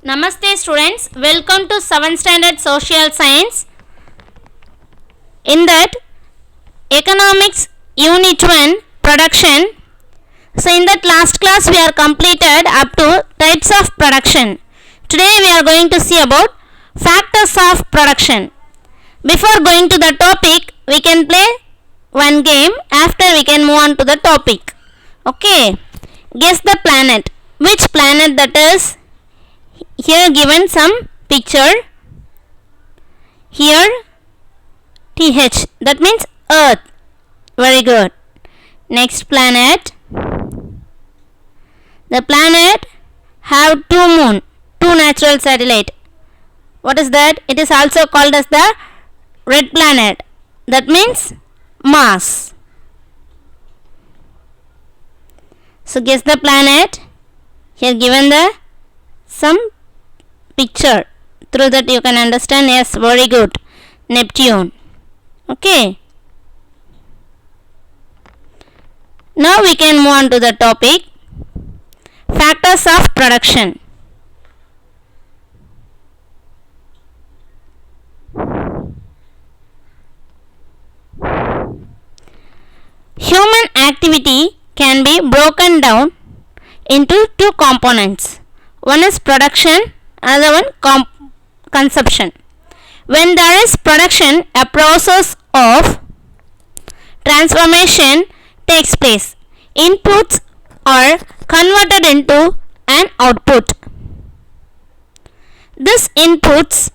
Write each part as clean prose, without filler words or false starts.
Namaste students, welcome to 7th standard social science. In that economics unit 1 production. So in that last class we are completed up to types of production. Today we are going to see about factors of production. Before going to the topic we can play one game, after we can move on to the topic. Okay, guess the planet. Which planet that is? Here given some picture. Here TH, that means Earth. Very good. Next planet. The planet have two moon, two natural satellite. What is that? It is also called as the red planet. That means Mars. So guess the planet. Here given the some picture, through that you can understand. Yes, very good. Neptune. Okay, now we can move on to the topic factors of production. Human activity can be broken down into two components. One is production, another one consumption. When there is production, a process of transformation takes place. Inputs are converted into an output. These inputs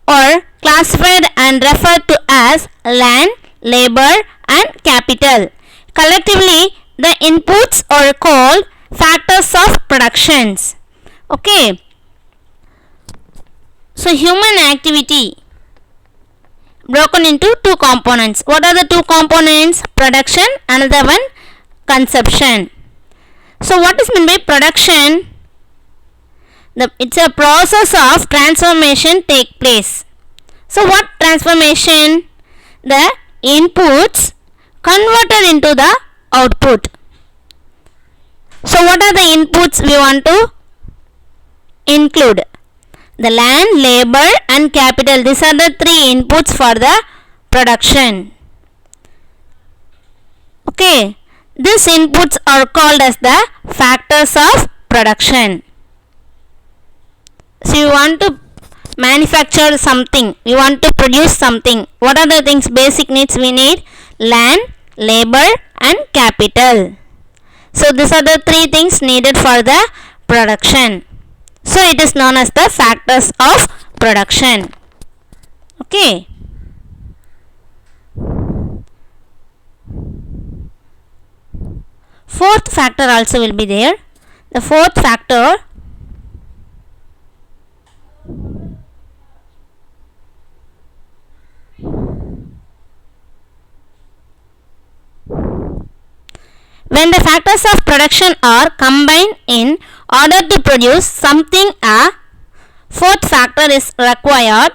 are classified and referred to as land, labor and capital. Collectively, the inputs are called factors of productions. Okay, so human activity broken into two components. What are the two components? Production, another one consumption. So what is meant by production? It's a process of transformation take place. So what transformation? The inputs converted into the output. So what are the inputs we want to include? The land, labor and capital. These are the three inputs for the production. Okay, these inputs are called as the factors of production. So you want to manufacture something, you want to produce something. What are the things, basic needs we need? Land, labor and capital. So these are the three things needed for the production. So it is known as the factors of production. Okay. Fourth factor also will be there. The fourth factor when the factors of production are combined in order to produce something, a fourth factor is required.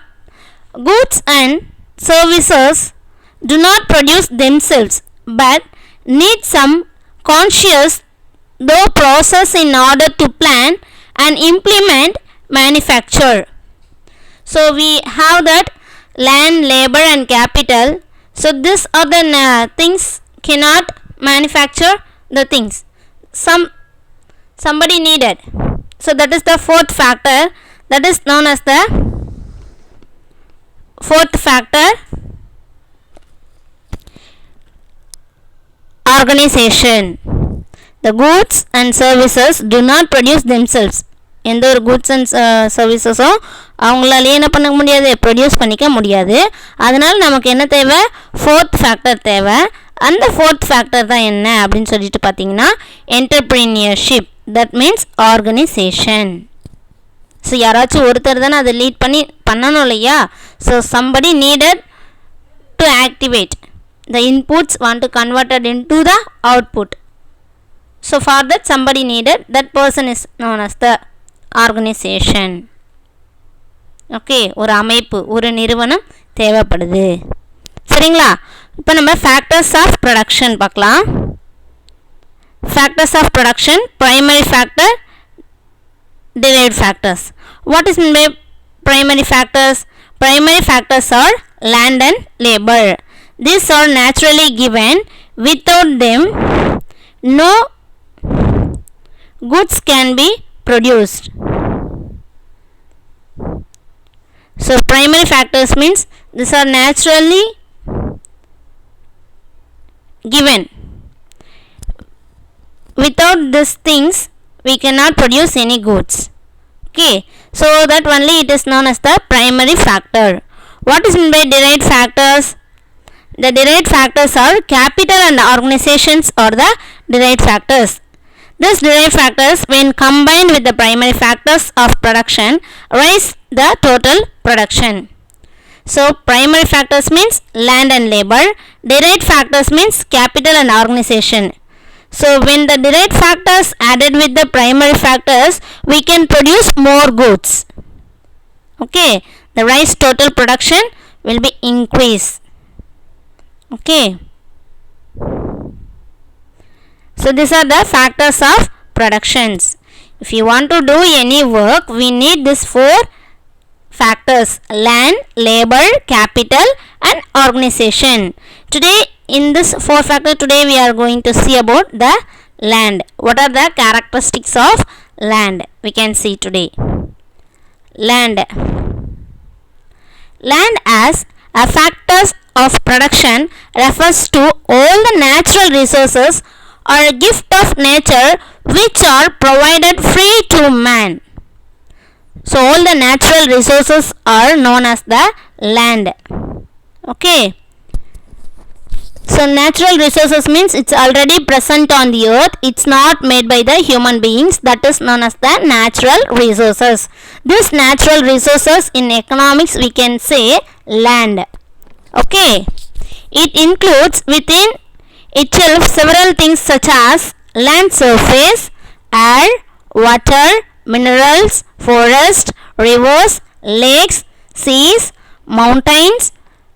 Goods and services do not produce themselves but need some conscious though process in order to plan and implement manufacture. So we have that land, labor and capital. So these are the things cannot manufacture the things. Somebody needed. So that is the fourth factor. That is known as the fourth factor, organization. The goods and services do not produce themselves. எந்த ஒரு goods and சர்வீசஸும் அவங்களாலே என்ன பண்ண முடியாது, produce பண்ணிக்க முடியாது. அதனால் நமக்கு என்ன தேவை? ஃபோர்த் ஃபேக்டர் தேவை. அந்த ஃபோர்த் ஃபேக்டர் தான் என்ன அப்படின்னு சொல்லிட்டு பார்த்தீங்கன்னா entrepreneurship. That means organisation. So யாராச்சும் ஒருத்தர் தானே அதை லீட் பண்ணணும் இல்லையா? So somebody needed to activate the inputs want to converted into the output. So for that somebody needed, that person is known as the organization. Okay, ஒரு அமைப்பு, ஒரு நிறுவனம் தேவைப்படுது. சரிங்களா? இப்போ நம்ம factors of production பார்க்கலாம். Factors of production, primary factor, derived factors. What is meant by primary factors? Primary factors are land and labor. These are naturally given. Without them, no goods can be produced. So primary factors means these are naturally given. Without these things we cannot produce any goods. Okay, so that only it is known as the primary factor. What is meant by derived factors? The derived factors are capital and organizations are the derived factors. These derived factors, when combined with the primary factors of production, raise the total production. So primary factors means land and labor, derived factors means capital and organization. So when the derived factors added with the primary factors, we can produce more goods. Okay, the rise total production will be increased. Okay, so these are the factors of productions. If you want to do any work, we need these four factors: land, labor, capital and organization. Today in this four factor, today we are going to see about the land. What are the characteristics of land? We can see today. Land as a factors of production refers to all the natural resources or a gift of nature which are provided free to man. So all the natural resources are known as the land. Okay, so natural resources means it's already present on the earth, it's not made by the human beings, that is known as the natural resources. This natural resources in economics we can say land. Okay, it includes within itself several things such as land surface, air, water, minerals, forest, rivers, lakes, seas, mountains,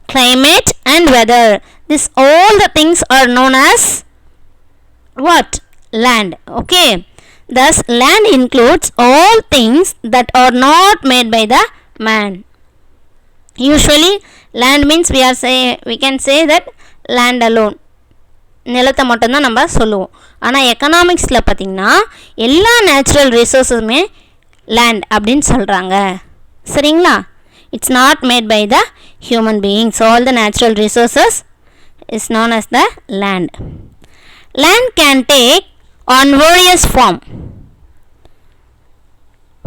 climate and weather. This all the things are known as what? Land. Okay, thus land includes all things that are not made by the man. Usually land means we can say that land alone, நிலத்தை மட்டும்தான் நம்ம சொல்லுவோம். ஆனால் எக்கனாமிக்ஸில் பார்த்திங்கன்னா எல்லா natural ரிசோர்ஸுமே land அப்படின்னு சொல்கிறாங்க. சரிங்களா? It's not made by the human beings. All the natural resources is known as the land. Land can take on various form.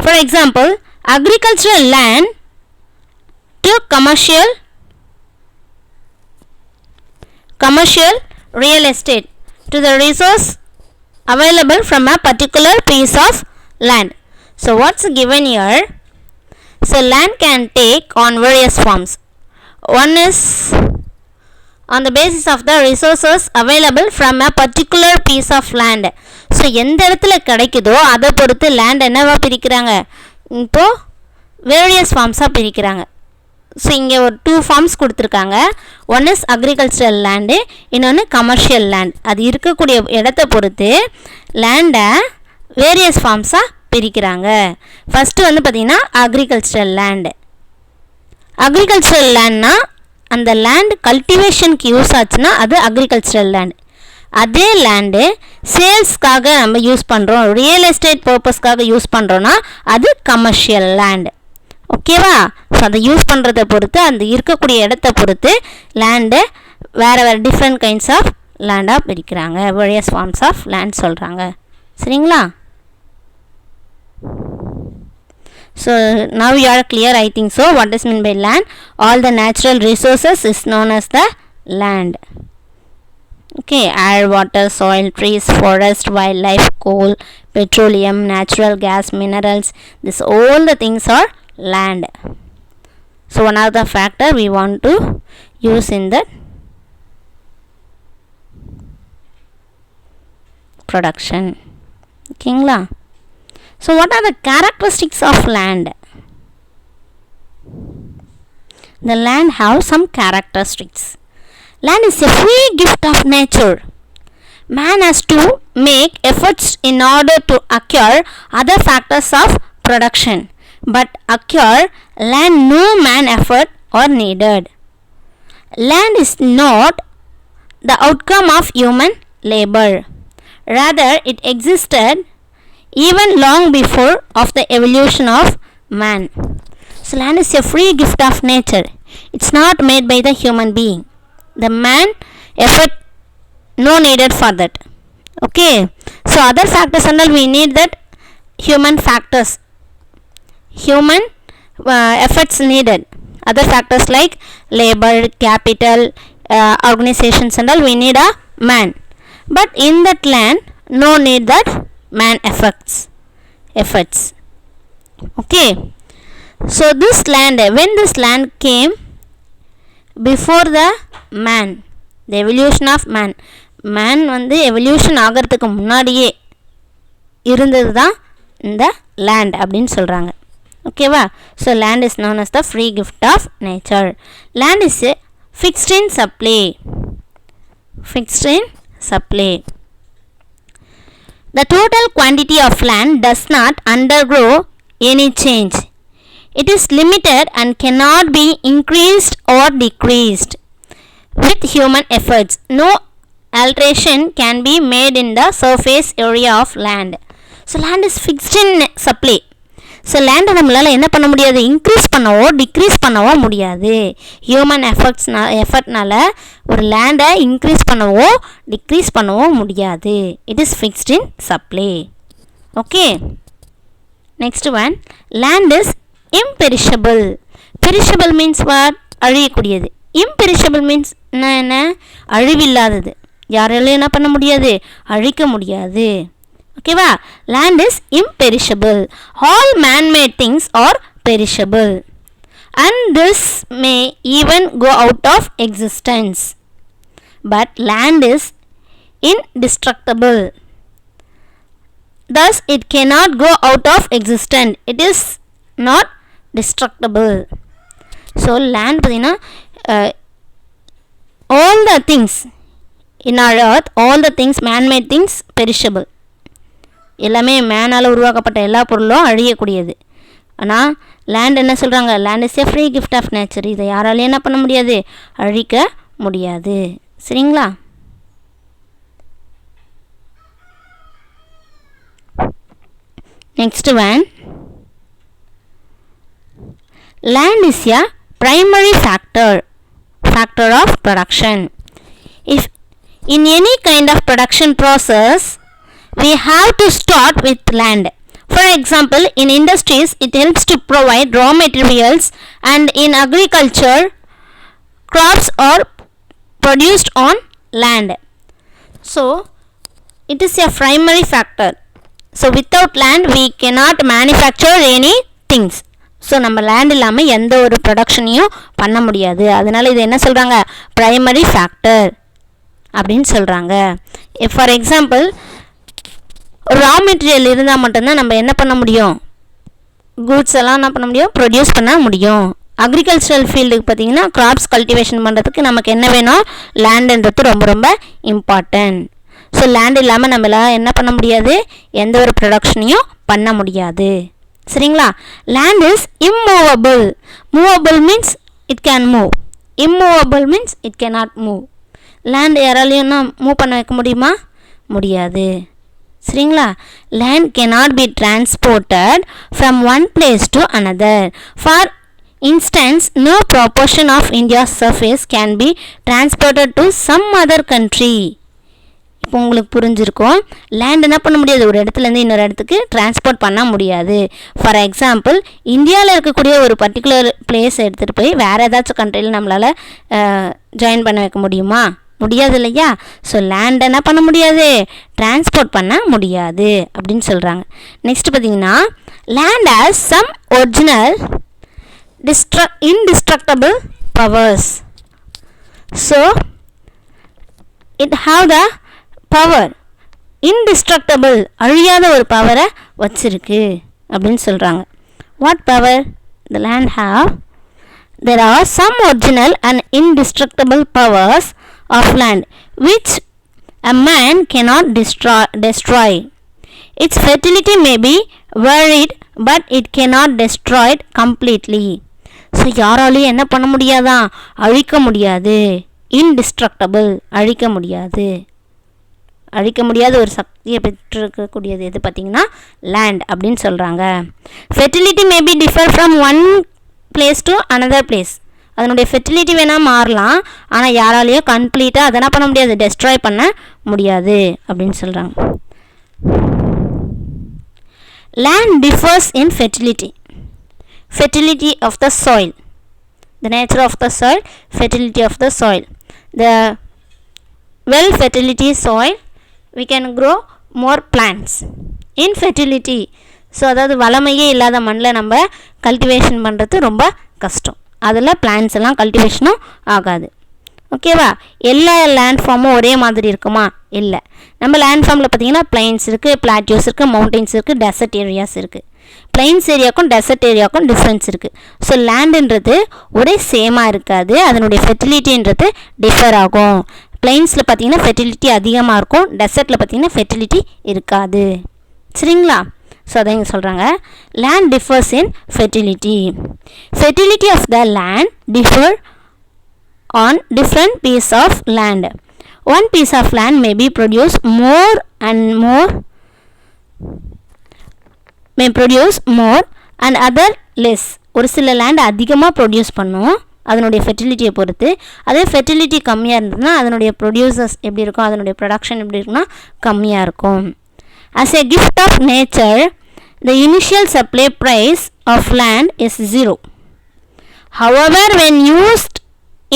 For example, agricultural land to commercial real estate to the resource available from a particular piece of land. So what's given here? So land can take on various forms. One is on the basis of the resources available from a particular piece of land. So எந்த இடத்துல கிடைக்குதோ அதை பொறுத்து land என்னவா பிரிக்கிறாங்க? இப்போ various forms-ஆ பிரிக்கிறாங்க. So இங்கே ஒரு 2 ஃபார்ம்ஸ் கொடுத்துருக்காங்க. ஒன் இஸ் அக்ரிகல்ச்சரல் லேண்டு, இன்னொன்று கமர்ஷியல் லேண்ட். அது இருக்கக்கூடிய இடத்த பொறுத்து லேண்டை வேரியஸ் ஃபார்ம்ஸாக பிரிக்கிறாங்க. ஃபஸ்ட்டு வந்து பார்த்திங்கன்னா அக்ரிகல்ச்சரல் லேண்டு. அக்ரிகல்ச்சரல் லேண்ட்னா அந்த லேண்டு கல்டிவேஷனுக்கு யூஸ் ஆச்சுன்னா அது அக்ரிகல்ச்சரல் லேண்டு. அதே லேண்டு சேல்ஸ்க்காக நம்ம யூஸ் பண்ணுறோம், ரியல் எஸ்டேட் பர்பஸ்க்காக யூஸ் பண்ணுறோன்னா அது கமர்ஷியல் லேண்டு. ஓகேவா? ஸோ அதை யூஸ் பண்ணுறதை பொறுத்து அந்த இருக்கக்கூடிய இடத்த பொறுத்து லேண்டு வேறு டிஃப்ரெண்ட் கைண்ட்ஸ் ஆஃப் லேண்டாக பிரிக்கிறாங்க. வேரியஸ் ஃபார்ம்ஸ் ஆஃப் லேண்ட் சொல்கிறாங்க. சரிங்களா? So now you are clear, I think so. What is meant by land? All the natural resources is known as the land. Okay, air, water, soil, trees, forest, wildlife, coal, petroleum, natural gas, minerals. This all the things are land. So one of the factor we want to use in the production. Okay, so what are the characteristics of land? The land have some characteristics. Land is a free gift of nature. Man has to make efforts in order to acquire other factors of production, but occur land no man effort or needed. Land is not the outcome of human labor. Rather, it existed even long before of the evolution of man. So land is a free gift of nature. It's not made by the human being. The man effort no needed for that. Okay. So other factors and all we need that human factors. Human efforts needed. Other factors like labor, capital, organizations and all we need a man. But in that land no need that man efforts. Okay. So this land, when this land came before the man, the evolution of man, man வந்து evolution ஆகிறதுக்கு முன்னாடியே இருந்தது தான் இந்த land அப்படின்னு சொல்கிறாங்க. ஓகேவா? So land is known as the free gift of nature. Land is fixed in supply. Fixed in supply. The total quantity of land does not undergo any change. It is limited and cannot be increased or decreased with human efforts. No alteration can be made in the surface area of land. So land is fixed in supply. So லேண்டை நம்மளால் என்ன பண்ண முடியாது, increase பண்ணவோ decrease பண்ணவோ முடியாது. Human எஃபர்ட்னால ஒரு லேண்டை இன்க்ரீஸ் பண்ணவோ டிக்ரீஸ் பண்ணவோ முடியாது. It is fixed in supply. Okay. Next one, land is imperishable. Perishable means what? அழியக்கூடியது. இம்பெரிஷபிள் மீன்ஸ் என்ன? அழிவில்லாதது. யாராலையும் என்ன பண்ண முடியாது, அழிக்க முடியாது. ஓகேவா? Land is imperishable. All manmade things are perishable and this may even go out of existence. But land is indestructible. Thus it cannot go out of existence. It is not destructible. So land padina all the things in our earth, all the things, man-made things, perishable. எல்லாமே மேனால் உருவாக்கப்பட்ட எல்லா பொருளும் அழியக்கூடியது. ஆனால் land என்ன சொல்கிறாங்க? Land is a free gift of nature. இதை யாராலையும் என்ன பண்ண முடியாது, அழிக்க முடியாது. சரிங்களா? Next one, land is a primary factor of production. If in any kind of production process we have to start with land. For example, in industries it helps to provide raw materials, and in agriculture crops are produced on land. So it is a primary factor. So without land we cannot manufacture any things. So நம்ம land இல்லாமல் எந்த ஒரு ப்ரொடக்ஷனையும் பண்ண முடியாது. அதனால் இது என்ன சொல்கிறாங்க? ப்ரைமரி ஃபேக்டர் அப்படின்னு சொல்கிறாங்க. ஃபார் எக்ஸாம்பிள், ஒரு ரா மெட்டீரியல் இருந்தால் மட்டும்தான் நம்ம என்ன பண்ண முடியும், கூட்ஸ் எல்லாம் என்ன பண்ண முடியும், ப்ரொடியூஸ் பண்ண முடியும். அக்ரிகல்ச்சரல் ஃபீல்டுக்கு பார்த்திங்கன்னா கிராப்ஸ் கல்டிவேஷன் பண்ணுறதுக்கு நமக்கு என்ன வேணும், லேண்டுன்றது ரொம்ப ரொம்ப இம்பார்ட்டன்ட். ஸோ லேண்ட் இல்லாமல் நம்மளால் என்ன பண்ண முடியாது, எந்த ஒரு ப்ரொடக்ஷனையும் பண்ண முடியாது. சரிங்களா? land is immovable. Movable means it can move. Immovable means it cannot move. land யாராலையும் மூவ் பண்ண வைக்க முடியுமா? முடியாது. சரிங்களா? land cannot be transported from one place to another. For instance, no proportion of India's surface can be transported to some other country. இப்போ உங்களுக்கு புரிஞ்சிருக்கும். Land என்ன பண்ண முடியாது, ஒரு இடத்துலேருந்து இன்னொரு இடத்துக்கு டிரான்ஸ்போர்ட் பண்ண முடியாது. ஃபார் எக்ஸாம்பிள், இந்தியாவில் இருக்கக்கூடிய ஒரு பர்டிகுலர் பிளேஸ் எடுத்துகிட்டு போய் வேறு ஏதாச்சும் கண்ட்ரியில் நம்மளால் ஜாயின் பண்ண வைக்க முடியுமா? முடியாது இல்லையா? ஸோ லேண்ட் என்ன பண்ண முடியாது, டிரான்ஸ்போர்ட் பண்ண முடியாது அப்படின்னு சொல்கிறாங்க. நெக்ஸ்ட் பார்த்தீங்கன்னா, land has some original indestructible powers. So it have the power indestructible, அழியாத ஒரு பவரை வச்சிருக்கு அப்படின்னு சொல்கிறாங்க. What power the land have? There are some original and indestructible powers of land which a man cannot destroy. Its fertility may be varied but it cannot destroy it completely. So யாராலையும் என்ன பண்ண முடியாதான், அழிக்க முடியாது. Indestructible, அழிக்க முடியாது. அழிக்க முடியாத ஒரு சக்தியை பெற்றிருக்கக்கூடியது எது பார்த்திங்கன்னா லேண்ட் அப்படின்னு சொல்கிறாங்க. Fertility maybe differ from one place to another place. அதனுடைய ஃபெர்டிலிட்டி வேணால் மாறலாம், ஆனால் யாராலையும் கம்ப்ளீட்டாக அதெல்லாம் பண்ண முடியாது, டெஸ்ட்ராய் பண்ண முடியாது அப்படின்னு சொல்கிறாங்க. Land differs in fertility. Fertility of the soil, the nature of the soil, fertility of the soil. The well fertility soil we can grow more plants. Infertility, so அதாவது வளமையே இல்லாத மண்ணில் நம்ம கல்டிவேஷன் பண்ணுறது ரொம்ப கஷ்டம், அதில் பிளான்ஸ் எல்லாம் கல்டிவேஷனும் ஆகாது. ஓகேவா? எல்லா லேண்ட் ஃபார்மும் ஒரே மாதிரி இருக்குமா? இல்லை. நம்ம லேண்ட் ஃபார்மில் பார்த்திங்கன்னா பிளைன்ஸ் இருக்குது, பிளாட்டியூஸ் இருக்குது, மவுண்டெயின்ஸ் இருக்குது, டெசர்ட் ஏரியாஸ் இருக்குது. பிளைன்ஸ் ஏரியாவுக்கும் டெசர்ட் ஏரியாவுக்கும் டிஃப்ரென்ஸ் இருக்குது. ஸோ லேண்டுன்றது ஒரே சேமாக இருக்காது, அதனுடைய ஃபெர்டிலிட்டின்றது டிஃபர் ஆகும். பிளைன்ஸில் பார்த்திங்கன்னா ஃபெர்டிலிட்டி அதிகமாக இருக்கும், டெசர்ட்டில் பார்த்திங்கன்னா ஃபெர்டிலிட்டி இருக்காது. சரிங்களா? ஸோ அதை இங்கே சொல்கிறாங்க, land differs in fertility. Fertility of the land differ on different piece of land. One piece of land may be produce more and other less. ஒரு சில லேண்ட் அதிகமாக ப்ரொடியூஸ் பண்ணும் அதனுடைய ஃபெர்டிலிட்டியை பொறுத்து. அதே ஃபெர்டிலிட்டி கம்மியாக இருந்ததுன்னா அதனுடைய ப்ரொடியூசர்ஸ் எப்படி இருக்கும், அதனுடைய ப்ரொடக்ஷன் எப்படி இருக்குன்னா கம்மியாக இருக்கும். As a gift of nature, the initial supply price of land is 0. However, when used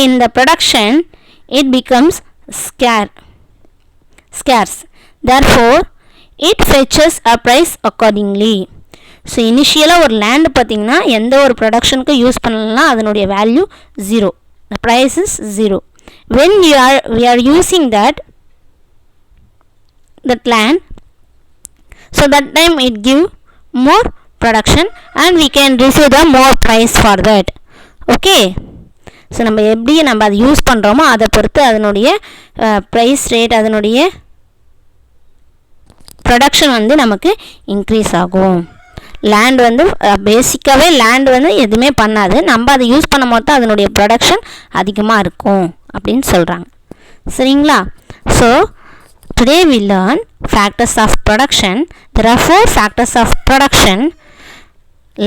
in the production, it becomes scarce. Therefore, it fetches a price accordingly. So இனிஷியலாக ஒரு லேண்டு பார்த்திங்கன்னா எந்த ஒரு ப்ரொடக்ஷனுக்கு யூஸ் பண்ணலாம் அதனுடைய value 0, the price is 0. When we are using that land, so that time it give more production and we can receive the more price for that. Okay? So நம்ம எப்படி நம்ம அதை யூஸ் பண்ணுறோமோ அதை பொறுத்து அதனுடைய ப்ரைஸ் ரேட், அதனுடைய production வந்து நமக்கு இன்க்ரீஸ் ஆகும். லேண்ட் வந்து பேசிக்காகவே லேண்ட் வந்து எதுவுமே பண்ணாது, நம்ம அதை யூஸ் பண்ணும் போது தான் அதனுடைய ப்ரொடக்ஷன் அதிகமாக இருக்கும் அப்படின்னு சொல்கிறாங்க. சரிங்களா? So today we learn factors of production. There are 4 factors of production: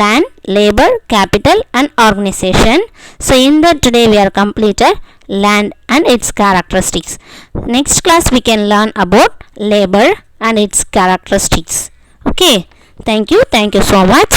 land, labor, capital and organization. So in that today we are completed land and its characteristics. Next class we can learn about labor and its characteristics. Okay, thank you so much.